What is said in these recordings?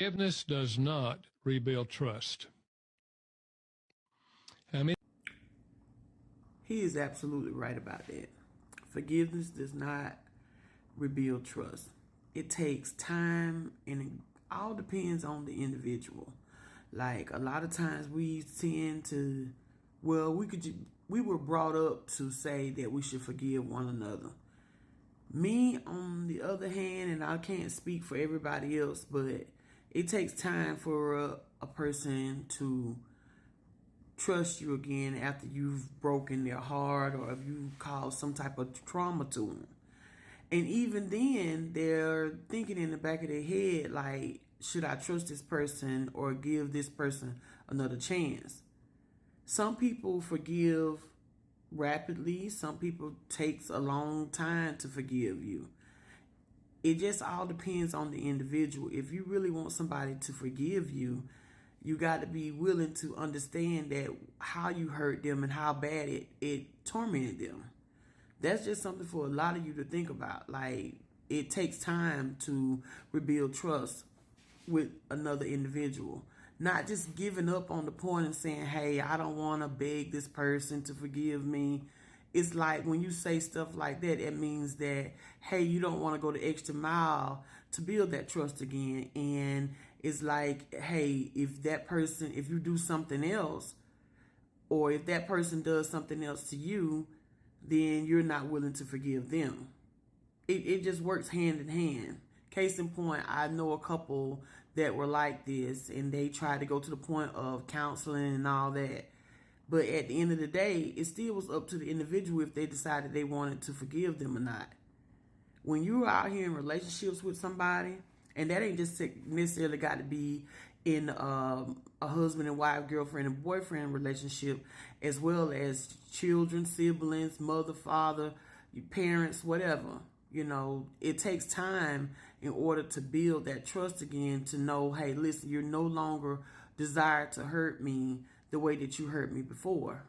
Forgiveness does not rebuild trust. How many? He is absolutely right about that. Forgiveness does not rebuild trust. It takes time, and it all depends on the individual. Like a lot of times we tend to, well, we were brought up to say that we should forgive one another. Me, on the other hand, and I can't speak for everybody else, but it takes time for a person to trust you again after you've broken their heart or if you caused some type of trauma to them. And even then, they're thinking in the back of their head, like, should I trust this person or give this person another chance? Some people forgive rapidly. Some people takes a long time to forgive you. It just all depends on the individual. If you really want somebody to forgive you, you got to be willing to understand that how you hurt them and how bad it tormented them. That's just something for a lot of you to think about. Like, it takes time to rebuild trust with another individual. Not just giving up on the point and saying, hey, I don't want to beg this person to forgive me. It's like when you say stuff like that, it means that, hey, you don't want to go the extra mile to build that trust again. And it's like, hey, if you do something else, or if that person does something else to you, then you're not willing to forgive them. It just works hand in hand. Case in point, I know a couple that were like this, and they tried to go to the point of counseling and all that. But at the end of the day, it still was up to the individual if they decided they wanted to forgive them or not. When you're out here in relationships with somebody, and that ain't just necessarily got to be in a husband and wife, girlfriend and boyfriend relationship, as well as children, siblings, mother, father, your parents, whatever. You know, it takes time in order to build that trust again, to know, hey, listen, you're no longer desire to hurt me the way that you hurt me before.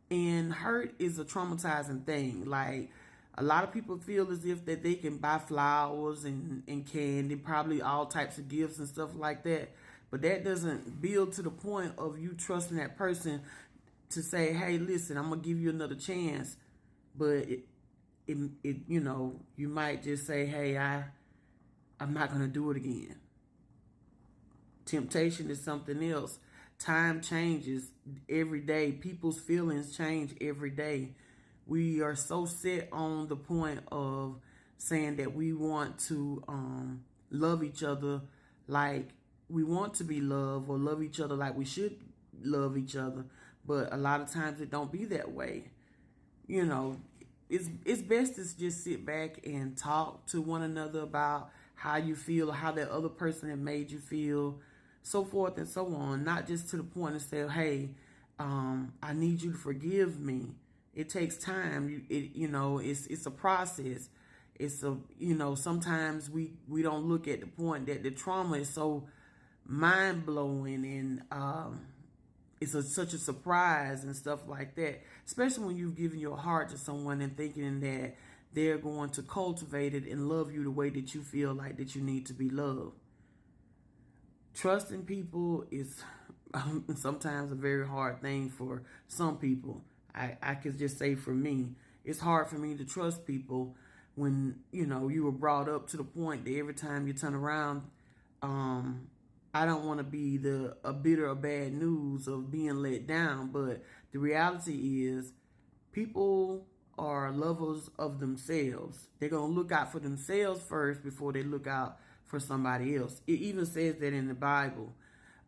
And hurt is a traumatizing thing. Like, a lot of people feel as if that they can buy flowers and candy, probably all types of gifts and stuff like that. But that doesn't build to the point of you trusting that person to say, hey, listen, I'm going to give you another chance. But you know, you might just say, hey, I'm not going to do it again. Temptation is something else. Time changes every day. People's feelings change every day. We are so set on the point of saying that we want to love each other like we want to be loved, or love each other like we should love each other. But a lot of times it don't be that way. You know, it's best to just sit back and talk to one another about how you feel, how that other person had made you feel, so forth and so on. Not just to the point of say, hey, I need you to forgive me. It takes time. It's a process. Sometimes we don't look at the point that the trauma is so mind blowing, and such a surprise and stuff like that. Especially when you've given your heart to someone and thinking that they're going to cultivate it and love you the way that you feel like that you need to be loved. Trusting people is sometimes a very hard thing for some people. I could just say for me, it's hard for me to trust people when, you were brought up to the point that every time you turn around, I don't want to be a bitter or bad news of being let down. But the reality is people are lovers of themselves. They're going to look out for themselves first before they look out for somebody else. It even says that in the Bible.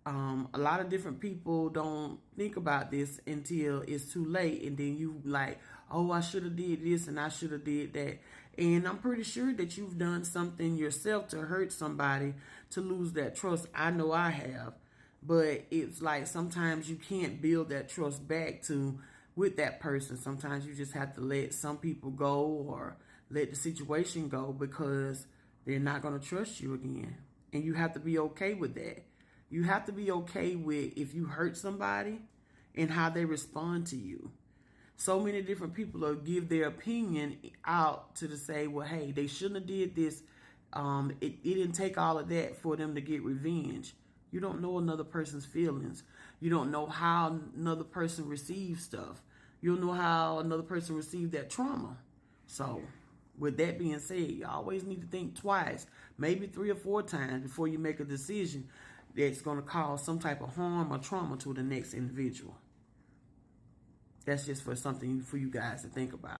A lot of different people don't think about this until it's too late, and then you like, oh, I should have did this and I should have did that. And I'm pretty sure that you've done something yourself to hurt somebody to lose that trust. I know I have. But it's like sometimes you can't build that trust back with that person. Sometimes you just have to let some people go or let the situation go because they're not going to trust you again. And you have to be okay with that. You have to be okay with if you hurt somebody and how they respond to you. So many different people will give their opinion out to say, well, hey, they shouldn't have did this It didn't take all of that for them to get revenge. You don't know another person's feelings. You don't know how another person receives stuff. You don't know how another person received that trauma. So, with that being said, you always need to think twice, maybe 3 or 4 times before you make a decision that's going to cause some type of harm or trauma to the next individual. That's just for something for you guys to think about.